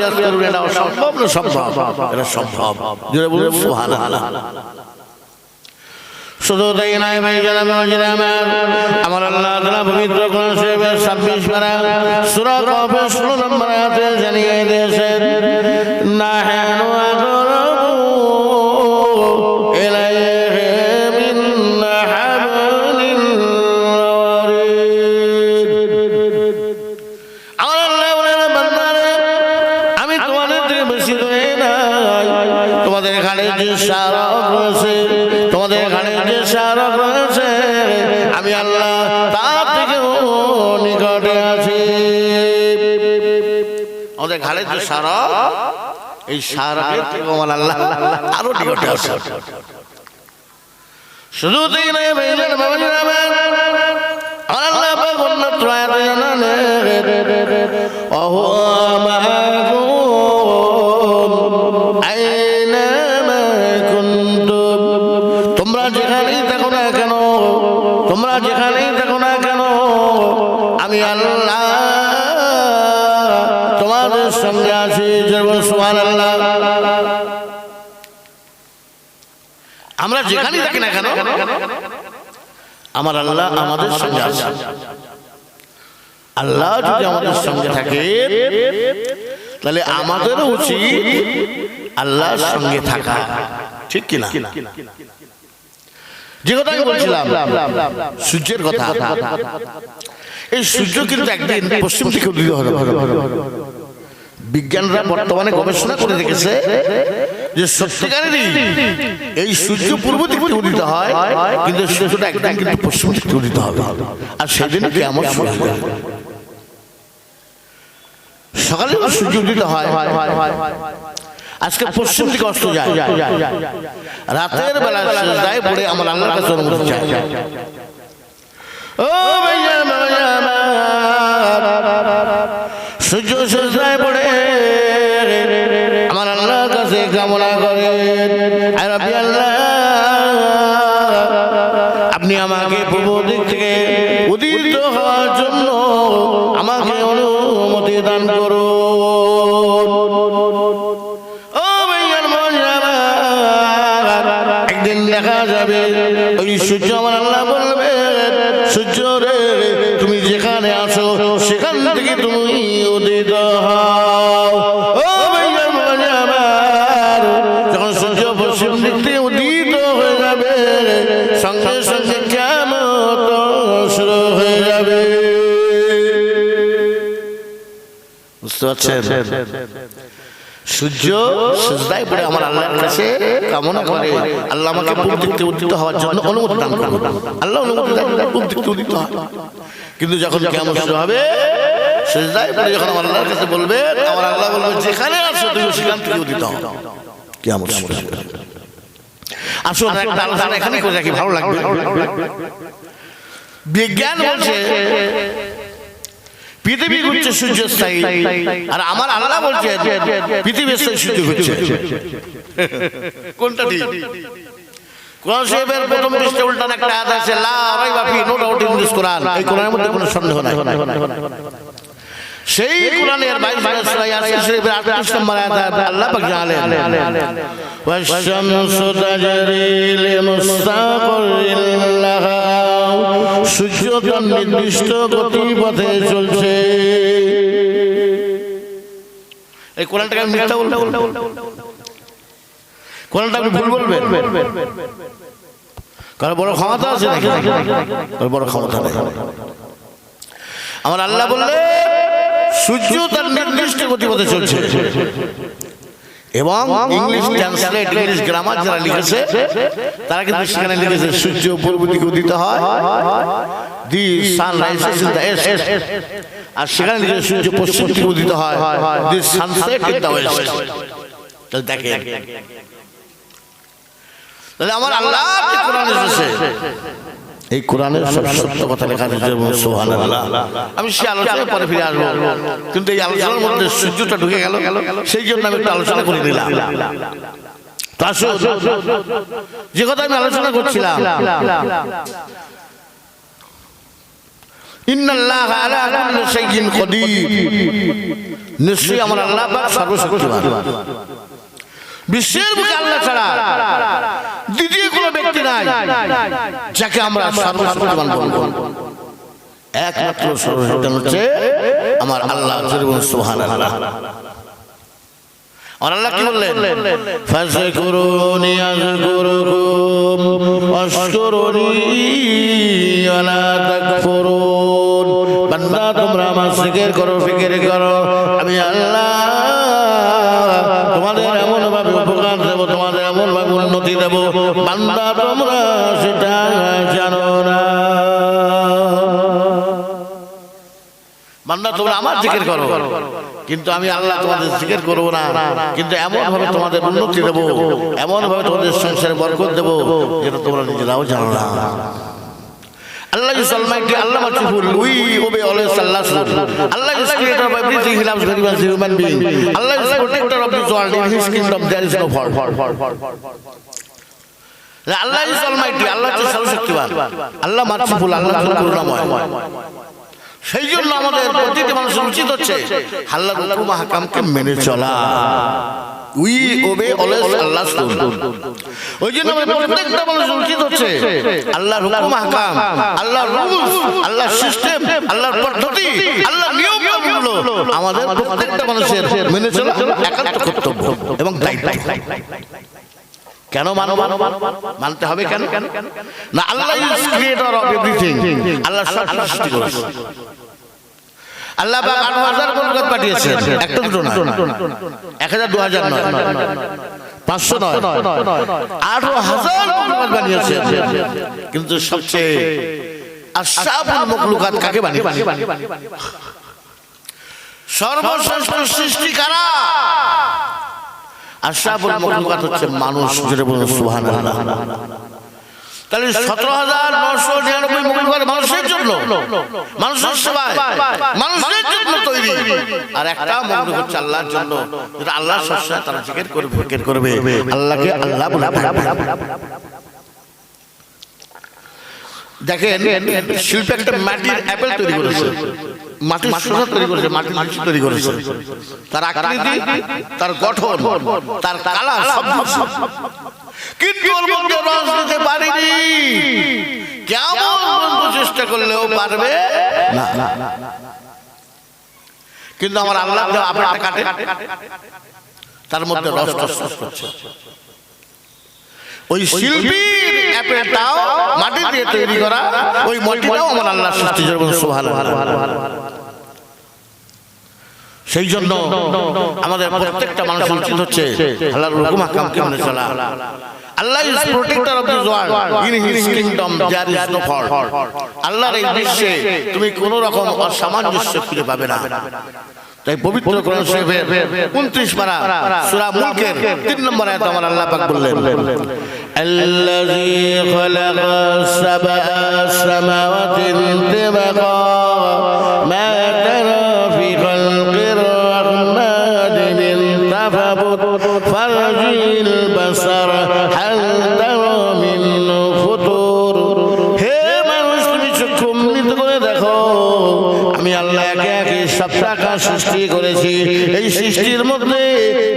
রিয়াজ করবেন, এটা সম্ভব না? সম্ভব, এটা সম্ভব। জোরে বলুন সুবহানাল্লাহ। শুধু তাই নয় ভাই, আমার আল্লাহ তাআলা পবিত্র কোরআন শরীফের 26 পারা সূরা কাহফের 16 নম্বর আয়াতে জানিয়ে দিয়েছেন, নাহনু আকরাবু ইলাইহি মিন হাবলিল ওয়ারিদ। আমার আল্লাহ বলেন, বান্দারে আমি তোমাদের থেকে বেশি দূরে নাই, তোমাদের ঘাড়ে যে শারক রয়েছে, তোমাদের ঘাড়ে যে শারক রয়েছে, আমি আল্লাহ তার থেকেও নিকটে আছি। আমাদের ঘাড়ে যে শারক, এই শারকের থেকে আমার আল্লাহ আরো নিকটে আছে। শুধু তাই নয় ভাইজান, বাবাজিরা আমার, আল্লাহ পাক অন্যত্র আয়াতে জানালেন, ওয়া মা'কুম আইনামা কুনতুম, তোমরা যেখানেই থাকো না কেন, তোমরা যেখানেই থাকো না কেন, আমি আল্লাহ তোমাদের সঙ্গে আছি। সুবহানাল্লাহ। আমরা যেখানেই থাকি না কেন, আমার আল্লাহ আমাদের সঙ্গে আছে। আল্লাহ যদি আমাদের সঙ্গে থাকে, তাহলে আমাদেরও উচিত আল্লাহর সঙ্গে থাকা, ঠিক কিনা? যে কথা আমি বলছিলাম সূর্যের কথা, এই সূর্য কিন্তু একদিন পশ্চিম থেকে উদিত হবে। বিজ্ঞানরা বর্তমানে গবেষণা করে দেখেছে যে সত্যিকারেরই এই সূর্য পূর্ব দিকে উদিত হয়, কিন্তু সূর্যটা একদিন কিন্তু পশ্চিম দিকে উদিত হবে। আর সেদিন কিয়ামত শুরু হবে। সকালে সূর্য উদিত হয়, আজকে পশ্চিম দিকে অস্ত যায়, রাতের বেলা সিজদায় পড়ে আমার আল্লাহর কাছে অনুমতি চাই। ও ভাইয়া মায়া, সূর্য সিজদায় পড়ে আমার আল্লাহর কাছে কামনা করে, আয় রাব্বি আল্লাহ, আপনি আমাকে পূর্ব দিক থেকে উদিত হওয়ার জন্য আমাকে অনুমতি দান করুন। একদিন দেখা যাবে ওই সূর্য, আমার আল্লাহ বলবে, সূর্য রে, তুমি যেখানে আছো সেখান থেকে তুমি উদিত হও। ও ভাইয়া আমার, যখন সূর্য পশ্চিম দিক থেকে উদিত হয়ে যাবে, সঙ্গে সঙ্গে কিয়ামত শুরু হয়ে যাবে। বুঝতে পারছেন? সূর্য সিজদায় পড়ে আমার আল্লাহর কাছে কামনা করে, আল্লাহ আমাকে পূর্ব দিক থেকে উদিত হওয়ার জন্য অনুমতি দান করুন। আল্লাহ অনুমতি দেন পূর্ব দিক থেকে উদিত হয়। কিন্তু যখন কিয়ামত শুরু হবে, সিজদায় পড়ে যখন আমার আল্লাহর কাছে বলবে, আমার আল্লাহ বলবে, যেখানে আছো তুমি সেখান থেকে উদিত হও। কিয়ামত শুরু হবে। আসুন একটা আলোচনা এখানে করে রাখি, ভালো লাগবে। বিজ্ঞান বলছে পৃথিবী ঘুরছে সূর্যের স্থায়ী, আর আমার আল্লাহ বলছে পৃথিবীর স্থায়ী সূর্য ঘুরছে। কোনটা ঠিক? কোরআন শরীফের প্রথম পৃষ্ঠায় উল্টান একটা আয়াত আছে, লা রাইবা ফি, নো ডাউট ইন দিস কোরআন। এই কোরআনের মধ্যে কোনো সন্দেহ নাই। সেই কোরআনের 22 সূরা ইয়াসিন শরীফের 38 নম্বর আয়াতে আল্লাহ পাক জানালেন, ওয়াশ-শামসু তাজরি লিমুস্তাকিরিন লাহা, সূর্য তার নির্দিষ্ট গতিপথে চলছে। এই কোরআনটাকে আমি মিথ্যা বলবো? কোরআনটা আপনি ভুল বলবেন? কারণ বড় ক্ষমতা আছে নাকি? বড় ক্ষমতা নেই। আমার আল্লাহ বললেন সূর্য তার নির্দিষ্ট গতিপথে চলছে। এবং ইংলিশ ট্রান্সলেট, ইংলিশ গ্রামার যারা লিখেছে তারা কিন্তু সেখানে লিখেছে সূর্য পূর্ব দিকে উদিত হয়, the sun rises in the east, আর সেখানে লিখেছে সূর্য পশ্চিম দিকে উদিত হয়, the sunset in the west. তাহলে দেখেন, তাহলে আমার আল্লাহ কোরআনে এসেছে, এই কোরআনের সব সত্য কথা লেখা আছে। সুবহানাল্লাহ। আমি সেই আলোচনায় পরে ফিরে আসবো, কিন্তু এই আলোচনার মধ্যে সূর্যটা ঢুকে গেল, সেই জন্য আমি একটু আলোচনা করে দিলাম। তো আসুন, যে কথা আমি আলোচনা করছিলাম, ইন্নাল্লাহা আলা কুল্লি শাইইন কাদির, নিশ্চয়ই আমার আল্লাহ পাক সর্বশক্তিমান। বিশ্বের বুকে আল্লাহ ছাড়া দ্বিতীয় কোনো ব্যক্তি নাই যাকে আমরা সর্বশক্তিমান বলবো। একমাত্র সর্বশক্তিমান হচ্ছে আমার আল্লাহ। সুবহানাল্লাহ। আর আল্লাহ কি বললেন? ফাযকুরুনি আযকুরুকুম ওয়াশকুরুনি ওয়ালা তাকফুরুন। বান্দা তোমরা আমার জিকির করো, ফিকির করো, আমি আল্লাহ তোমাদের এমন ভাবে উপকার দেব, তোমাদের এমন ভাবে উন্নতি দেব, বান্দা তোমরা সেটা জানো না। বান্দা তোমরা আমার জিকির করো, কিন্তু আমি আল্লাহ তোমাদের জিকির করবো না, কিন্তু এমন ভাবে তোমাদের উন্নতি দেবো, এমন ভাবে তোমাদের সংসারে বরকত দেবো যেটা তোমরা নিজেরাও জানো না। Allah is Almighty, Allah merciful. We obey always Allah's rule. Allah is creator of everything. He loves very much human being. Allah is protector of this world. In His kingdom there is no fault. Allah is Almighty. Allah is সর্বশক্তিমান। Allah merciful. Allah করুণাময়। সেই জন্য আমাদের প্রতিটি মানুষের উচিত হচ্ছে আল্লাহর হুকুম হাকামকে মেনে চলা। We obey always Allah's rule. ওই জন্য আমাদের প্রত্যেকটা মানুষের উচিত হচ্ছে আল্লাহর হুকুম হাকাম, আল্লাহর রুলস, আল্লাহর সিস্টেম, আল্লাহর পদ্ধতি, আল্লাহর নিয়মগুলো আমাদের প্রত্যেকটা মানুষের মেনে চলা একান্ত কর্তব্য এবং দায়িত্ব। কেন মানতে হবে? কেন না? আল্লাহ ইজ ক্রিয়েটর অফ এভরিথিং। আল্লাহ সব সৃষ্টি করেছেন। আল্লাহ পাক ৮০০০ মখলুকাত পাঠিয়েছেন, একটা দুটো না, ১০০০ ২০০০ নয়, ৫০০ নয়, ৮০০০ মখলুকাত বানিয়েছেন। কিন্তু সবচেয়ে আশরাফুল মখলুকাত কাকে বানিয়েছেন? সর্বশ্রেষ্ঠ সৃষ্টি কারা? আশরাফুল মখলুকাত হচ্ছে মানুষ। যেটা বলুন সুবহানাল্লাহ। তাহলে ১৭,৯৯৯ মখলুকাত মানুষের জন্য, মানুষের সেবায়, মানুষের জন্য তৈরি। আর একটা মখলুক হচ্ছে আল্লাহর জন্য, যেটা আল্লাহ সবসময় তারা জিকির করবে, ফিকির করবে, আল্লাহকে আল্লাহ বলে ডাকবে। দেখেন শিল্পী একটা মাটির অ্যাপেল তৈরি করেছে, মাটির শসা তৈরি করেছে, মাটির লিচু তৈরি করেছে। তার আকৃতি, তার গঠন, তার কালার সব, কিন্তু ওর মধ্যে রস দিতে পারেনি। কেমন বন্ধু চেষ্টা করলেও পারবে না। কিন্তু আমার আল্লাহ আপেলটা কাটে, তার মধ্যে রস করছে। ওই শিল্পীর অ্যাপেলটাও মাটি দিয়ে তৈরি করা, ওই মাটিটাও আমার আল্লাহর সৃষ্টি। সুবহানাল্লাহ। সেই জন্য আমাদের প্রত্যেকটা মানুষের উচিত হচ্ছে আল্লাহর হুকুম হাকামকে মেনে চলা। Allah is protector of this world. In his kingdom there is no fault. আল্লাহর এই বিশ্বে তুমি কোন রকম অসামঞ্জস্য খুঁজে পাবে না। তাই পবিত্র কোরআন শরীফের ২৯ পারা সূরা মুলকের ৩ নম্বর আয়াতে আমার আল্লাহ পাক বললেন, আল্লাযী খালাকাস সাবআ সামাওয়াতি তিবাকা মা তারা ফি খালকির রাহমানি মিন তাফাবুত ফারজিল বাসার হাল তারা মিন ফুতুর। হে মানুষ, তুমি চক্ষু উন্নীত করে দেখো, আমি আল্লাহ একে একে সবটাকা সৃষ্টি করেছি। এই সৃষ্টির মধ্যে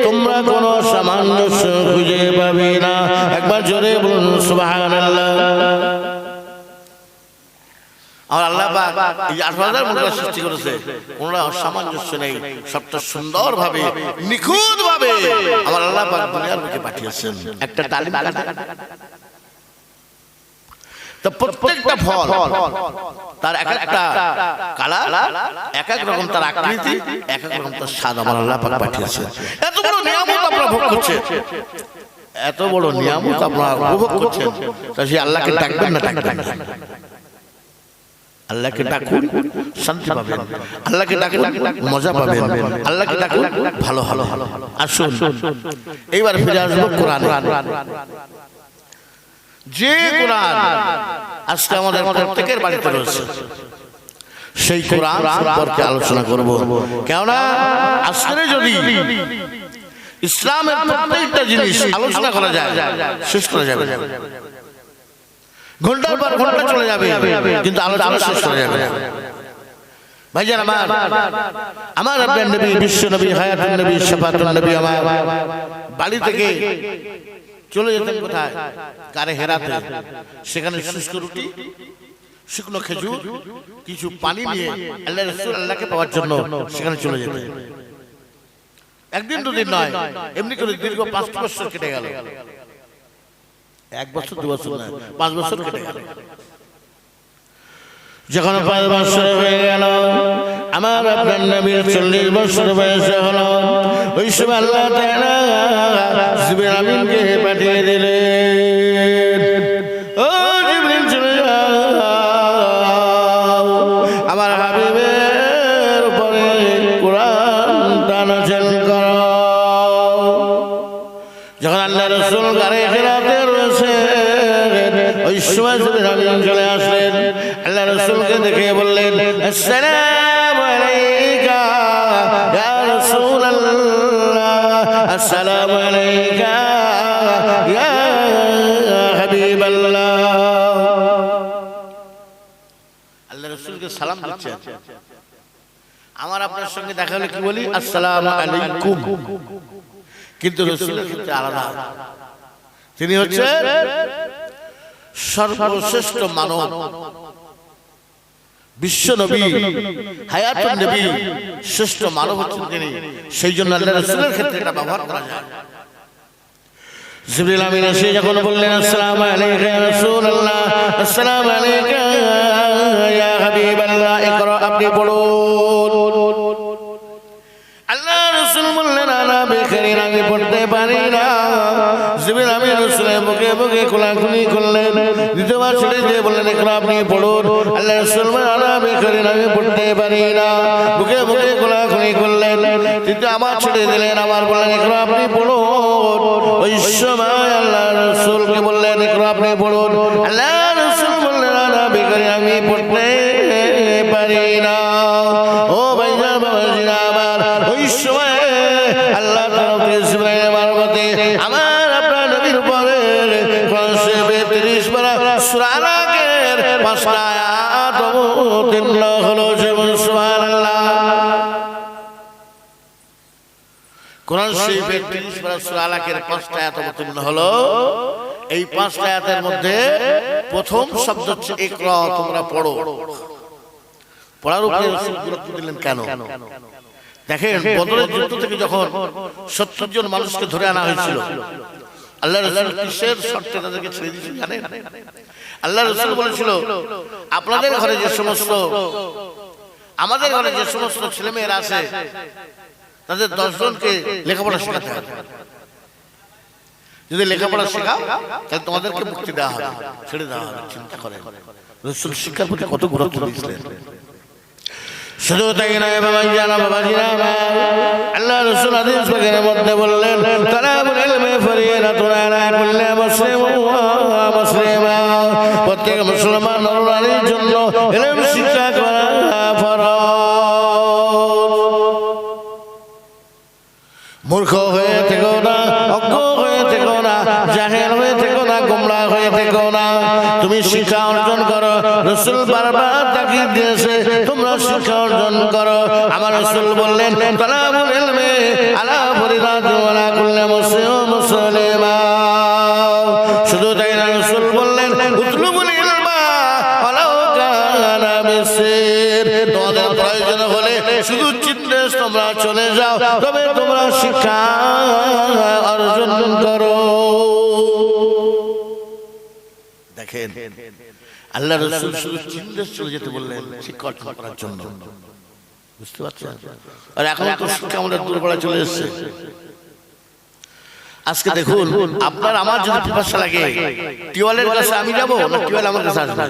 তোমরা কোনো সামঞ্জস্য খুঁজে পাবে না। একবার জোরে বলুন সুবহানাল্লাহ। আমার আল্লাহ পাক এই ৮০০০ মখলুকাত সৃষ্টি করেছে, কোনো সামঞ্জস্য নেই, সবটা সুন্দর ভাবে, নিখুঁত ভাবে আমার আল্লাহ পাক দুনিয়ার বুকে পাঠিয়েছেন। একটা তালিম কাটা, তো প্রত্যেকটা ফল তার এক একটা কালার, এক এক রকম তার আকৃতি, এক এক রকম তার স্বাদ আমার আল্লাহ পাক পাঠিয়েছে। এত বড় নিয়ামত আপনারা ভোগ করছেন, এত বড় নিয়ামত আপনারা উপভোগ করছেন, তা সেই আল্লাহকে ডাকবেন না? ডাকবেন না। আল্লাহকে ডাকুন, শান্তি পাবেন। আল্লাহকে ডাকুন, মজা পাবেন। আল্লাহকে ডাকুন, ভালো ভালো। আসুন এইবার ফিরে আসবো কোরআনে। যে কোরআন আজকে আমাদের প্রত্যেকের বাড়িতে রয়েছে, সেই কোরআন সম্পর্কে আলোচনা করব। কেননা আজকে যদি ইসলামের প্রত্যেকটা জিনিস আলোচনা করা যায়, শেষ করা যাবে, ঘন্টার পর ঘন্টা চলে যাবে, কিন্তু আলোচনা শেষ করা যাবে। ভাইজান আমার আপনার নবী, বিশ্ব নবী, হায়াতুন নবী, শাফাতুন নবী আমার বাড়ি থেকে চলে যেতেন কোথায়? কারে হেরাতে। সেখানে শুষ্ক রুটি, শুকনো খেজুর, কিছু পানি নিয়ে আল্লাহ রাসূল আল্লাহকে পাওয়ার জন্য সেখানে চলে যেতেন। একদিন দুদিন নয়, এমনি করে দীর্ঘ 5 বছর কেটে গেল। 1 বছর 2 বছর নয়, 5 বছর কেটে গেল। যখন 5 বছর হয়ে গেল, আমার আপনার নবীর 40 বছর বয়স হলো। ওই সময় আল্লাহ তাআলা জিবরিল আমিনকে পাঠিয়ে দিলেন, ও জিবরিল চলে যাও, আমার হাবিবের উপরে কোরআনটা নাযিল করো। যখন আল্লাহ রাসূল গারে হেরাতে রয়েছে, ওই সময় জিবরিল আমিন চলে আসলেন। আল্লাহ রাসূলকে দেখে বললেন, আসসালামু আলাইকা ইয়া রাসূলুল্লাহ, আসসালামু আলাইকা ইয়া হাবিবাল্লাহ। আল্লাহ রাসূলকে সালাম দিচ্ছেন। আমার আপনার সঙ্গে দেখা হলে কি বলি? আসসালামু আলাইকুম। কিন্তু রাসূলের ক্ষেত্রে আলাদা। তিনি হচ্ছেন সর্বশ্রেষ্ঠ মানব, বিশ্ব নবী, হায়াতুন নবী, শ্রেষ্ঠ মানব হচ্ছেন তিনি। সেই জন্য আল্লাহ রাসূলের ক্ষেত্রে এটা ব্যবহার করা যায়। জিবরিল আমিন এসে যখন বললেন, আসসালামু আলাইকা ইয়া রাসূলুল্লাহ, আসসালামু আলাইকা ইয়া হাবিবাল্লাহ, ইকরা, আপনি পড়ুন। আল্লাহ রাসূল বললেন, আনা বেকারিন, আমি পড়তে পারি না। জিবরিল আমিন রাসূলের বুকে বুকে কোলাকুলি করলেন। দ্বিতীয়বার ছেড়ে দিয়ে বললেন, ইকরা, আপনি পড়ুন। আল্লাহ রাসূল বললেন, আনা বেকারিন, আমি পড়তে পারি না। বুকে বুকে কোলাকুলি করলেন। তৃতীয় আবার ছেড়ে দিলেন, আবার বললেন, ইকরা, আপনি পড়ুন। ওই সময় আল্লাহ রাসূলকে বললেন, ইকরা, আপনি পড়ুন। আল্লাহ রাসূল বললেন, আনা বেকারিন, আমি পড়তে পারি না। ও ভাইজান, বাবাজিরা আমার, ওই সময় আল্লাহ তাআলা জিবরাইলের মারফতে আমার আপনার নবীর উপরে 32 পারা সূরা আলাকের 5টা আয়াত অবতীর্ণ হলো। সুবহানাল্লাহ। কোরআন শরীফের 30 পারা সূরা আলাকের 5টা আয়াত অবতীর্ণ হলো। এই 5টা আয়াতের মধ্যে প্রথম শব্দ হচ্ছে ইকরা, তোমরা পড়ো। পড়ার উপরে রাসূল গুরুত্ব দিলেন কেন? দেখেন, বদরের যুদ্ধ থেকে যখন 70 জন মানুষকে ধরে আনা হয়েছিল, আল্লাহ রাসূল কিসের শর্তে তাদেরকে ছেড়ে দিয়েছেন জানেন? আল্লাহ রাসূল বলেছিল, আপনাদের ঘরে যে সমস্ত, আমাদের ঘরে যে সমস্ত ছেলেমেয়েরা আছে, তাদের 10 জনকে লেখাপড়া শেখাতে হবে। যদি লেখাপড়া শেখাও তাহলে তোমাদেরকে মুক্তি দেওয়া হবে, ছেড়ে দেওয়া হবে। চিন্তা করেন রাসূল শিক্ষার প্রতি কত গুরুত্ব দিয়েছিলেন। শুধু তাই নয় বাবাজিরা, বাবাজিরা, আল্লাহ রাসূল হাদিস পাকের মধ্যে বললেন, তালাবুল ইলমি ফরিয়াদাতুন আলা কুল্লি মুসলিম ওয়া মুসলিমা, প্রত্যেক মুসলমান ও নারীর জন্য ইলম শিক্ষা করা ফরজ। মূর্খ হয়ে থেকো না, অজ্ঞ হয়ে থেকো না, জাহেল হয়ে থেকো না, গোমরা হয়ে থেকো না, তুমি শিক্ষা অর্জন করো। রাসূল বারবার তাকিদ দিয়েছে, তোমরা শিক্ষা অর্জন করো। আমার রাসূল বললেন, তালাবুল ইলমি আলা ফরিদাতুন আলা কুল্লি মুসলিম ওয়া মুসলিমা। শুধু তাই না, রাসূল বললেন, উতলুবুল ইলমা ওয়ালাউ কানা বিসির, তোমাদের প্রয়োজন হলে শুধু চিন্তে তোমরা চলে যাও, তবে তোমরা শিক্ষা অর্জন করো। দেখেন, আল্লাহ রাসূল শুধু চিন্তে চলে যেতে বললেন শিক্ষা অর্জন করার জন্য। বুঝতে পারছেন? আর এখন তো শিক্ষা আমাদের দূরপাড়া চলে এসেছে। আজকে দেখুন, আপনার আমার যদি পিপাসা লাগে, টিউবওয়েলের কাছে আমি যাবো না টিউবওয়েল আমার কাছে আসবে?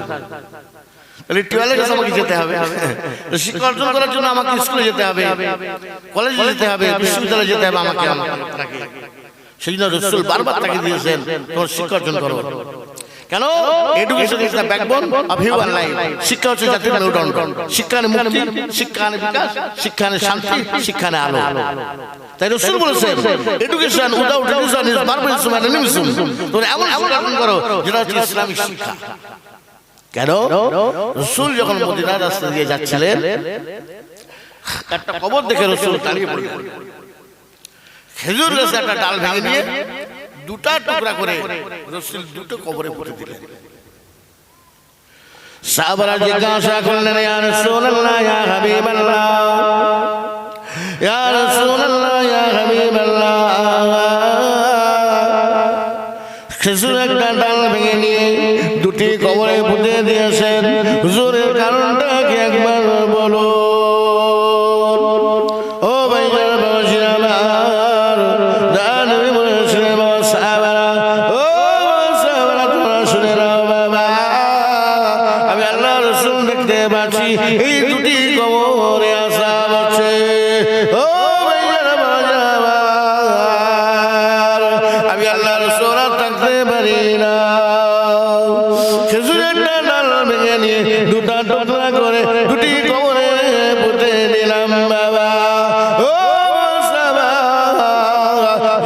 তাহলে টিউবওয়েলের কাছে আমাকে যেতে হবে। শিক্ষা অর্জন করার জন্য আমাকে স্কুলে যেতে হবে, কলেজে যেতে হবে, বিশ্ববিদ্যালয়ে যেতে হবে আমাকে। সেই জন্য রাসূল বারবার তাকে দিয়েছেন, তোমার শিক্ষা অর্জন করো। কেন? Education is the backbone of human life. শিক্ষা হচ্ছে জাতির মেরুদণ্ড। শিক্ষা মানে মুক্তি, শিক্ষা মানে বিকাশ, শিক্ষা মানে শান্তি, শিক্ষা মানে আলো। তাই রাসূল বলেছেন, education without religion is barbarism and animism. তোমরা এমন এমন আচরণ করো যেটা হচ্ছে ইসলামিক শিক্ষা। কেন? রাসূল যখন মদিনার রাস্তা দিয়ে যাচ্ছিলেন, একটা কবর দেখে রাসূল দাঁড়িয়ে পড়লেন। খেজুর গাছের একটা ডাল ভেঙে নিয়ে দুটা টুকরা করে রাসূল দুটো কবরে পুঁতে দিলেন। সাহাবারা জিজ্ঞাসা করলেন, ইয়া রাসূলুল্লাহ, ইয়া হাবিবাল্লাহ, ইয়া রাসূলুল্লাহ, ইয়া হাবিবাল্লাহ, খেজুর একটা ডাল ভেঙে নিয়ে দুটি কবরে পুঁতে দিয়েছেন, হুজুরের কারণটা কি একবার বলো। ও ভাইজান, বাবাজিরা আমার, নবী বলেছিলেন, বাবা সাহাবারা, ও সাহাবারা, তোমরা শুনে নাও বাবা, আমি আল্লাহ রাসূল দেখতে পাচ্ছি এই দুটি কবরে আযাব হচ্ছে। ও ভাইজান, বাবাজিরা আমার, আমি আল্লাহ রাসূল আর থাকতে পারি না। খেজুরের ডাল ভেঙে নিয়ে দুটা টুকরা করে দুটি কবরে পুঁতে দিলাম বাবা। ও সাহাবা,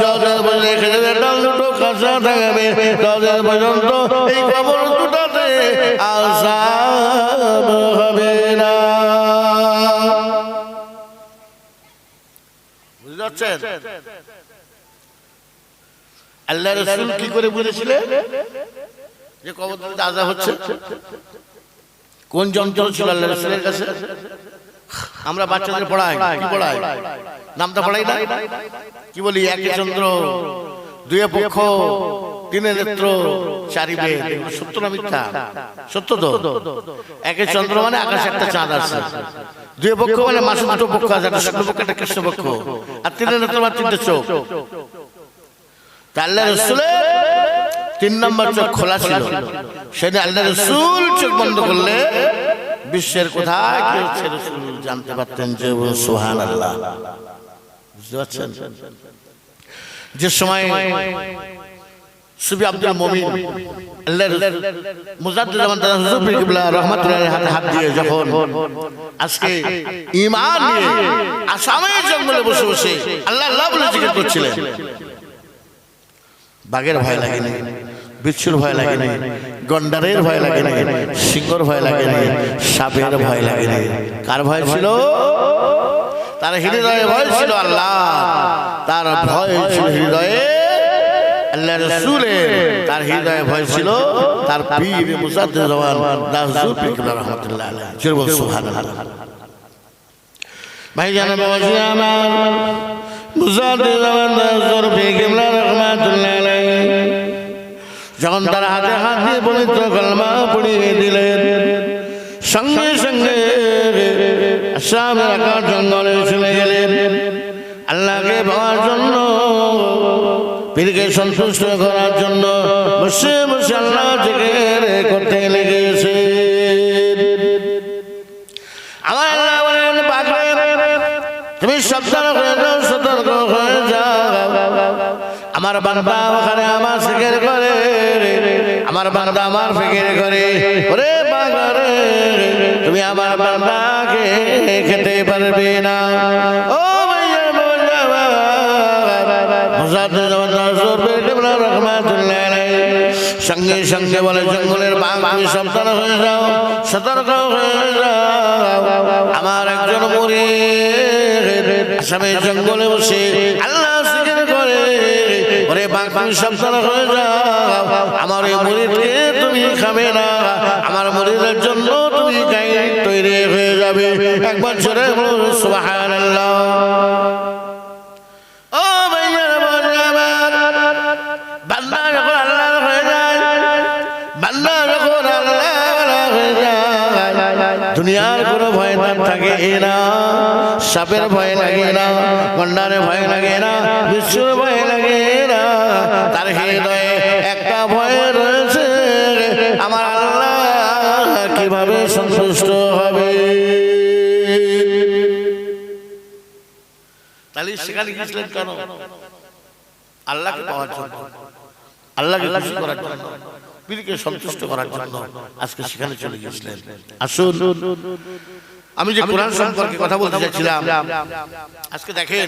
যতদিন পর্যন্ত খেজুরের ডাল দুটো কাঁচা থাকবে ততদিন পর্যন্ত এই কবর দুটাতে আযাব হবে না। বুঝতে পারছেন? আল্লাহ রাসূল কি করে বুঝেছিলেন যে কবর দুটাতে আযাব হচ্ছে? কোন যন্ত্র ছিল আল্লাহ রাসূলের কাছে? আমরা বাচ্চাদের পড়াই, কি পড়াই? নামটা পড়াই না? কি বলি? একে চন্দ্র, দুয়ে পক্ষ, তিনে নেত্র, চারি বেদ। সত্য না মিথ্যা? সত্য তো। একে চন্দ্র মানে আকাশে একটা চাঁদ আছে, দুয়ে পক্ষ মানে মাসে দুটো পক্ষ আছে, একটা শুক্ল পক্ষ, একটা কৃষ্ণ পক্ষ, আর তিনে নেত্র মানে তিনটে চোখ। আল্লাহ রাসূলের 3 নম্বর চোখ খোলা ছিল। সেদিন আল্লাহ রাসূল চোখ বন্ধ করলে বিশ্বের কোথায় কি হচ্ছে রাসূল জানতে পারতেন। যে সুবহানাল্লাহ। বুঝতে পারছেন? যে সময় সুফি আব্দুল মুমিন আল্লাহর মুজাদ্দিদ জামান দাদা হুজুর পীর কিবলা রাহমাতুল্লাহ আলাইহি হাতে হাত দিয়ে যখন আজকে ঈমান নিয়ে আসামের জঙ্গলে বসে বসে আল্লাহ আল্লাহ বলে জিকির করছিলেন, বাঘের ভয় লাগে না, বিচ্ছুর ভয় লাগে না, গন্ডারের ভয় লাগে না, সিংহর ভয় লাগে না, সাপের ভয় লাগে না। কার ভয় ছিল? তার হৃদয়ে ভয় ছিল আল্লাহ, তার ভয় ছিল হৃদয়ে আল্লাহ রাসূলের, তার হৃদয়ে ভয় ছিল তার পীর মুজাদ্দিদ জামান দাদা হুজুর পীর কিবলা রাহমাতুল্লাহ আলাইহি। জোরে বল সুবহানাল্লাহ। ভাইজান, বাবাজি আমার, মুজাদ্দিদ জামান দাদা হুজুর পীর কিবলা রাহমাতুল্লাহ আলাইহি যখন তার হাতে হাত দিয়ে পবিত্র কালেমা পড়িয়ে দিলেন, সঙ্গে সঙ্গে আসামের আকার জঙ্গলে চলে গেলেন আল্লাহকে পাওয়ার জন্য, পীরকে সন্তুষ্ট করার জন্য। বসে বসে আল্লাহ জিকির করতে লেগেছে। আমার আল্লাহ বলেন, পাগল তুমি সাবধান হয়ে যাও, সতর্ক হয়ে যাও। আমার বান্দা ওখানে আমার জিকির করে, আমার বান্দা আমার ফিকির করে। ওরে পাগল, তুমি আমার বান্দাকে খেতে পারবে না। ও ভাইয়া বাবা, মুজাদ্দিদ জামান দাদা হুজুর পীর কিবলা রাহমাতুল্লাহ আলাইহি সঙ্গে সঙ্গে বলে, জঙ্গলের বাঘ তুমি সাবধান হয়ে যাও, সতর্ক হয়ে যাও। আমার একজন মুরিদ আসামের জঙ্গলে বসে আল্লাহ জিকির করে। ওরে বাঘ তুমি সাবধান হয়ে যাও, আমার এই মুরিদকে তুমি খাবে না, আমার মুরিদের জন্য তুমি গাইড তৈরি হয়ে যাবে। একবার জোরে বলো সুবহানাল্লাহ। ও ভাইয়া আমার, বান্দা যখন আল্লাহর হয়ে যায়, বান্দা যখন আল্লাহর হয়ে যায়, দুনিয়ার কোনো ভয় তার থাকে না, সাপের ভয় লাগে না, গন্ডারের ভয় লাগে না, বিচ্ছুর ভয় লাগে না। তার হৃদয়ে একটা ভয় রয়েছে, আমার আল্লাহ কিভাবে সন্তুষ্ট হবে। তাহলে সেখানে গিয়েছিলেন কেন? আল্লাহকে পাওয়ার জন্য, আল্লাহকে খুশি করার জন্য, পীরকে সন্তুষ্ট করার জন্য আজকে সেখানে চলে গিয়েছিলেন। আসুন, আমি যে কোরআন সম্পর্কে কথা বলতে চাচ্ছিলাম, আজকে দেখেন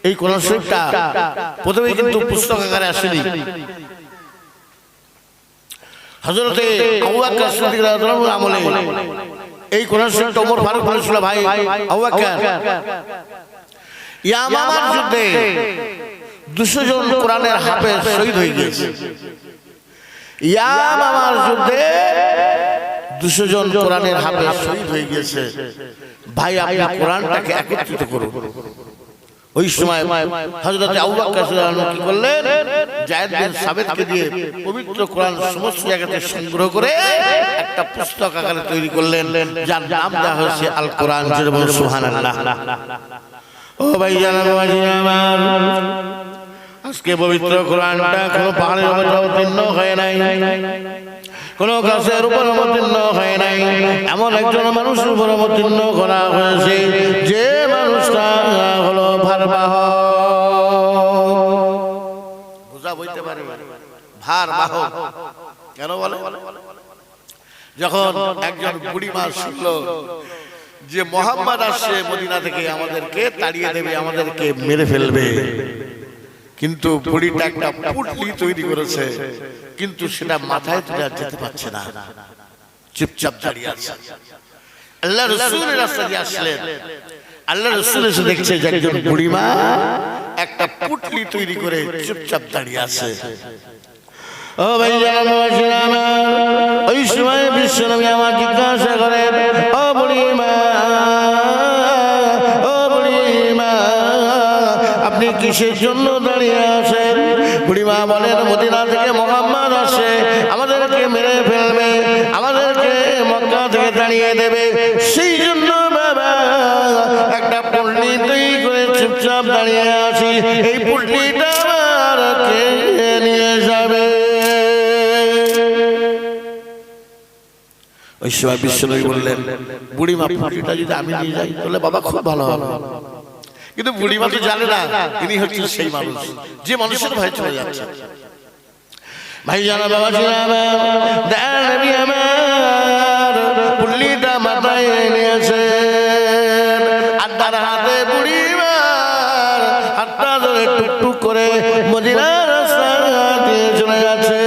এই কোরআন শরীফটা প্রথমে কিন্তু পুস্তক আকারে আসেনি। হযরতে আবু বকর সিদ্দিক রাদিয়াল্লাহু আনহু আমলে এই কোরআন শরীফটা ওমর ফারুক বলেছিল, ভাই আবু বকর, ইয়ামামার যুদ্ধে 200 জন কোরআনের হাফেজ শহীদ হয়ে গেছে। ইয়ামামার যুদ্ধে 200 জন কোরআনের হাফেজ শহীদ হয়ে গেছে। ভাই আপনি কোরআনটাকে একত্রিত করুন। ওই সময় হযরত আবু বকর রাদিয়াল্লাহু আনহু কি করলেন, যায়েদ বিন সাবিতকে দিয়ে পবিত্র কোরআন সমস্ত জায়গাতে সংগ্রহ করে একটা পুস্তক আকারে তৈরি করলেন, যার নাম দেওয়া হয়েছে আল কোরআন। সুবহানাল্লাহ। ও ভাই জানাবো আমার, আজকে পবিত্র কোরআনটা কোনো পাহাড়ের উপর অবতীর্ণ হয় নাই, কোন গাছের উপর অবতীর্ণ হয় নাই, এমন একজন মানুষের উপর অবতীর্ণ করা হয়েছে যে মানুষটা হলো ভারবাহ। বুঝা বইতে পারে ভারবাহ কেন বলে? যখন একজন বুড়ি মা শুনলো যে মুহাম্মদ আসছে মদিনা থেকে, আমাদেরকে তাড়িয়ে দেবে, আমাদেরকে মেরে ফেলবে, কিন্তু বুড়িটা একটা পুটলি তৈরি করেছে, কিন্তু সেটা মাথায় তুলে যেতে পারছে না, চুপচাপ দাঁড়িয়ে আছে। আল্লাহ রাসূলের রাস্তা দিয়ে আসলেন, আল্লাহ রাসূল এসে দেখছে যে একজন বুড়িমা একটা পুটলি তৈরি করে চুপচাপ দাঁড়িয়ে আছে। ও ভাই জানানো, ওই সময় বিশ্বনবী আমার জিজ্ঞাসা করেন, ও বুড়িমা, ও বুড়িমা, আপনি কিসের জন্য দাঁড়িয়ে আছেন? বুড়িমা বলেন, মদিনা থেকে মুহাম্মদ আসে, আমাদেরকে মেরে ফেলবে, আমাদেরকে মক্কা থেকে তাড়িয়ে দেবে, সেই জন্য বাবা একটা পুটলি তৈরি করে চুপচাপ দাঁড়িয়ে আছি। এই পুটলিটা আমার কে নিয়ে যাবে? ওই সময় বিশ্বনবী বললেন, বুড়িমা, পুটলিটা যদি আমি নিয়ে যাই তাহলে বাবা খুব ভালো হবে। কিন্তু বুড়িমা তো জানে না তিনি হচ্ছেন সেই মানুষ যে মানুষের ভয় চলে যাচ্ছে। ভাই জানা বাবা পুটলিটা মাথায় নিয়েছে, আর তার হাতে বুড়িমার হাতটা ধরে টুকটুক করে মদিনার রাস্তা দিয়ে চলে যাচ্ছে।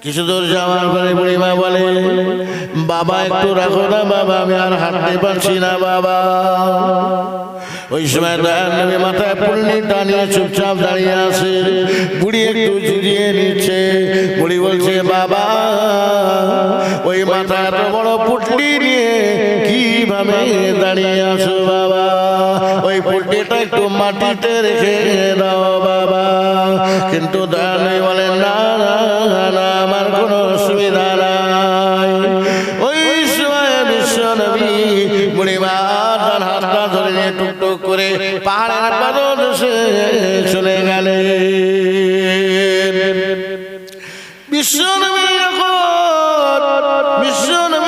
কিছু দূর যাওয়ার পরে বুড়িমা বলে, বাবা একটু রাখো না বাবা, আমি আর হাঁটতে পারছি না বাবা। ওই সময় নবী মাথায় পুটলিটা নিয়ে চুপচাপ দাঁড়িয়ে আছে, বুড়ি একটু ঝুলিয়ে নিচ্ছে। বুড়ি বলছে, বাবা ওই মাথায় এত বড় পুটলি নিয়ে কিভাবে দাঁড়িয়ে আছো বাবা? ওই পুটলিটা একটু মাটিতে রেখে দাও বাবা। কিন্তু নবী বলেন, না না না, আমার কোনো অসুবিধা নাই। ওই সময় বিশ্বনবী বুড়িমা তার হাতটা ধরে নিয়ে টুকটুক করে পাহাড়ের পাদদেশে চলে গেলেন। বিশ্বনবী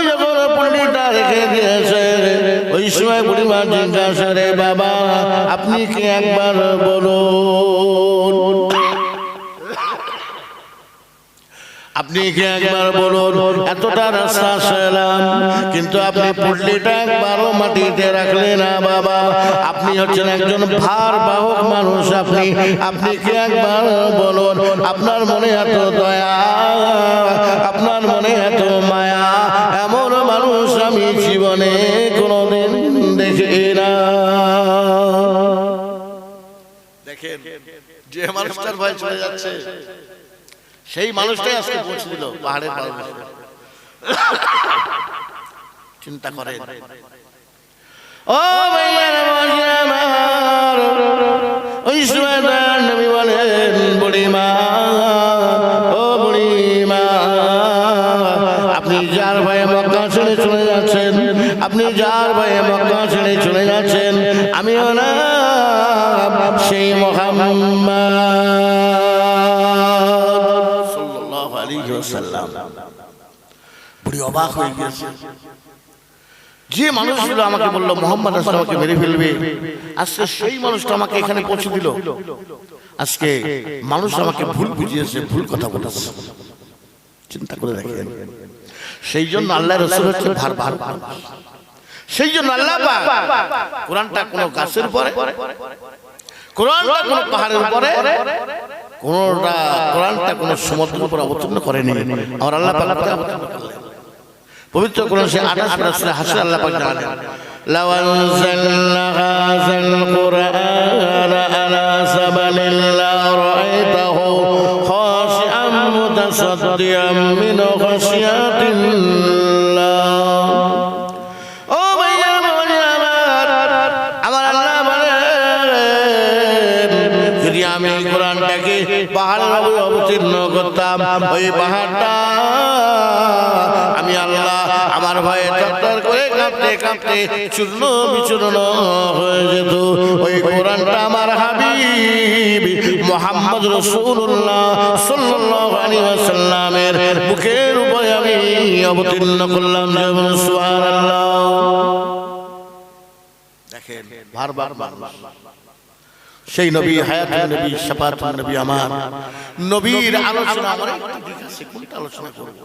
যখন পুটলিটা রেখে দিয়েছে, ওই সময় বুড়িমা জিজ্ঞাসা, রে বাবা আপনি কি একবার বলুন, আপনি কি একবার বলুন, এতটা রাস্তা আসলাম কিন্তু আপনি পুটলিটা একবারও মাটিতে রাখলেন না বাবা। আপনি হচ্ছেন একজন ভারবাহক মানুষ, আপনি কি একবার বলুন, আপনার মনে এত দয়া, আপনার মনে এত মায়া, এমন মানুষ আমি জীবনে কোনোদিন দেখি না। দেখেন যে মানুষটার ভয় চলে যাচ্ছে, সেই মানুষটাই আজকে পৌঁছে দিল পাহাড়ের পাদদেশে। চিন্তা করেন। ও ভাইয়ারা আমার, ওই সময় নবী বলেন, বুড়িমা, ও বুড়িমা, আপনি যার ভয়ে মক্কা ছেড়ে চলে যাচ্ছেন, আপনি যার ভয়ে মক্কা ছেড়ে চলে যাচ্ছেন, আমিও না সেই মুহাম্মদ। বুড়ি অবাক হয়ে গেছে, যে মানুষগুলো আমাকে বললো মুহাম্মদ আসলে আমাকে মেরে ফেলবে, আজকে সেই মানুষটা আমাকে এখানে পৌঁছে দিল। আজকে মানুষ আমাকে ভুল বুঝিয়েছে, ভুল কথা বলেছে। চিন্তা করে দেখেন। সেই জন্য আল্লাহ রাসূল হচ্ছে ভারবাহ। সেই জন্য আল্লাহ পাক কোরআনটা কোনো গাছের উপরে, কোরআনটা কোনো পাহাড়ের উপরে কোনটা কোরআনটা কোন সমুদ্রের উপর অবতীর্ণ করেনি, আমার আল্লাহ পাক অবতীর্ণ করলেন। পবিত্র কোরআন সে 28 পারা সূরা হাসর আল্লাহ পাক জানালেন, লাউ আনজালনা হাযাল কুরআনা আলা সাবালিন লা রাআইতাহু খাশিআম মুতাসাদ্দিয়াম মিন খাশিয়াতিল্লাহ। ও ভাইয়া আমার আল্লাহ বলেন, যদি আমি কোরআনটাকে পাহাড়ের উপর অবতীর্ণ করতাম, ওই পাহাড়টা আমি আল্লাহ আমার ভয়ে থরথর করে কাঁপতে কাঁপতে চূর্ণ বিচূর্ণ হয়ে যেত। ওই কোরআনটা আমার হাবিব মুহাম্মদ রাসূলুল্লাহ সাল্লাল্লাহু আলাইহি ওয়াসাল্লামের মুখের উপরে আমি অবতীর্ণ করলাম। সুবহানাল্লাহ। দেখেন বারবার সেই নবী, হায়াতুন নবী, শাফাআতুন নবী, আমার নবীর আলোচনা আমার একটা দিক আছে, কোনটা আলোচনা করব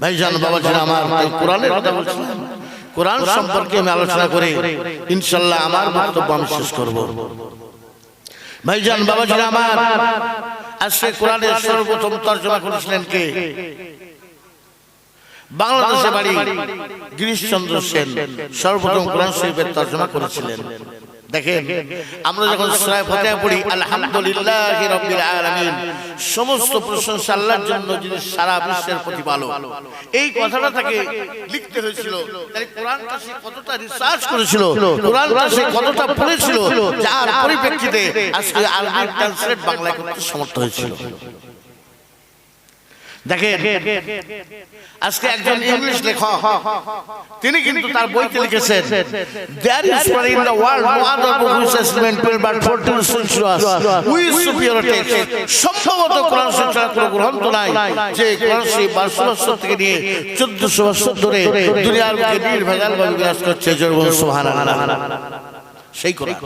ভাইজান বাবাজিরা আমার? কোরআনের কথা বলছিলাম, কোরআন সম্পর্কে আমি আলোচনা করে ইনশাআল্লাহ আমার বক্তব্য আমি শেষ করব। ভাইজান বাবাজিরা আমার, আজকে কোরআনের সর্বপ্রথম তরজমা করেছিলেন কে? বাংলাদেশে বাড়ি গিরিশচন্দ্র সেন সর্বপ্রথম কোরআন শরীফের তরজমা করেছিলেন। দেখেন, আমরা যখন সূরা ফাতিহা পড়ি আলহামদুলিল্লাহি রাব্বিল আলামিন, সমস্ত প্রশংসা আল্লাহর জন্য যিনি সারা বিশ্বের প্রতিপালক, এই কথাটা তাকে লিখতে হয়েছিল। তাই কোরআনটা সে কতটা রিসার্চ করেছিল, কোরআনটা সে কতটা পড়েছিল, যার পরিপ্রেক্ষিতে আজকে আরবি ট্রান্সলেট বাংলায় করতে সমর্থ হয়েছিল। দেখেন, আজকে একজন ইংলিশ লেখক, তিনি কিন্তু তার বইতে লিখেছেন, there is one in the world no other book which has been built but 14th century with superior text. সম্ভবত কোরআন শরীফের কোনো গ্রন্থ নাই যে কোরআন শরীফ 1200 বছর থেকে নিয়ে 1400 বছর ধরে দুনিয়ার বুকে নির্ভেজাল ভাবে বিরাজ করছে। জোরে বলুন সুবহানাল্লাহ। সেই কোরআন